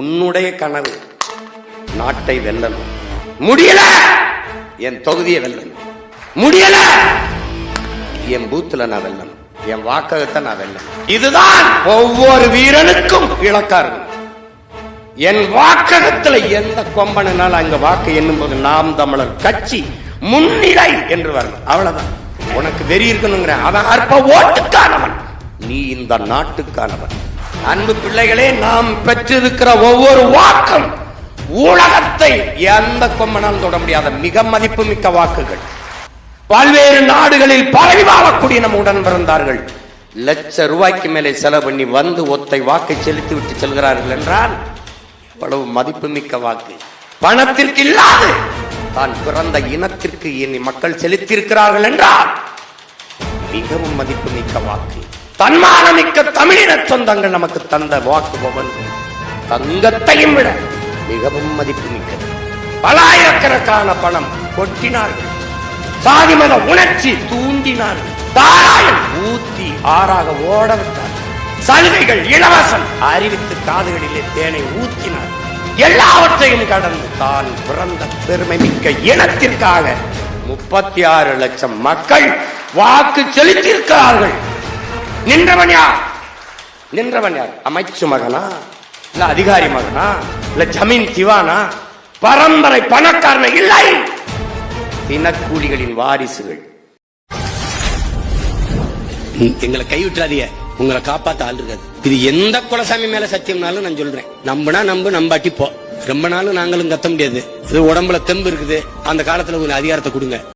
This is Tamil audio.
உன்னுடைய கனவு நாட்டை வெல்லணும், முடியல என் தொகுதியை வெல்லணும், முடியல என் பூத்துல நான் வெல்லணும், என் வாக்ககத்தை நான் வெல்லணும். இதுதான் ஒவ்வொரு வீரனுக்கும் இலக்கா இருக்கும். என் வாக்ககத்துல எந்த கொம்பனால அங்க வாக்கு எண்ணும் போது நாம் தமிழர் கட்சி முன்னிலை என்று வரணும். அவ்வளவுதான். உனக்கு வெறி இருக்கணுங்கிற அவன் அற்ப ஓட்டுக்கானவன், நீ இந்த நாட்டுக்கானவன். அன்பு பிள்ளைகளே, நாம் பெற்றிருக்கிற ஒவ்வொரு வாக்கும் உலகத்தை எந்த கொம்பனால் தொட முடியாத மிக மதிப்பு மிக்க வாக்குகள். பல்வேறு நாடுகளில் பரவி வாழக்கூடிய நம் உடன் பிறந்தார்கள் லட்ச ரூபாய்க்கு மேலே செலவு பண்ணி வந்து ஒத்தை வாக்கை செலுத்தி விட்டு செல்கிறார்கள் என்றால் அவ்வளவு மதிப்பு மிக்க வாக்கு. பணத்திற்கு இல்லாது தான் பிறந்த இனத்திற்கு இனி மக்கள் செலுத்தியிருக்கிறார்கள் என்றால் மிகவும் மதிப்பு மிக்க வாக்கு. தன்மானமிக்க தமிழின சொந்தங்கள் நமக்கு தந்த வாக்கு ஒவ்வொன்றும் தங்கத்தையும் விட மிகவும் மதிப்பு மிக்கது. பலாயிரக்கணக்கான பணம் கொட்டினார்கள், சாதி மத உணர்ச்சி தூண்டினார்கள், தாராயம் ஊத்தி ஆறாக ஓட விட்டார்கள், சலுகைகள் இலவசம் அறிவித்து காதுகளிலே தேனை ஊற்றினார். எல்லாவற்றையும் கடந்து தான் பிறந்த பெருமை மிக்க இனத்திற்காக 36 லட்சம் மக்கள் வாக்கு செலுத்தியிருக்கிறார்கள். நின்றவன் யார்? நின்றவன் யார்? அமைச்சு மகனா, இல்ல அதிகாரி மகனா, இல்ல ஜமீன் திவானா, பரம்பரை பணக்காரன இல்லை, தினக்கூலிகளின் வாரிசுகள். எங்களை கைவிட்டுறாதீங்க, உங்களை காப்பாத்த ஆள் இருக்காது. இது எந்த குலசாமி மேல சத்தியம்னாலும் நான் சொல்றேன். நம்புனா நம்பு, நம்பாட்டி போ. ரொம்ப நாளும் நாங்களும் கத்த முடியாது. இது உடம்புல தெம்பு இருக்குது, அந்த காலத்துல ஒரு அதிகாரத்தை கொடுங்க.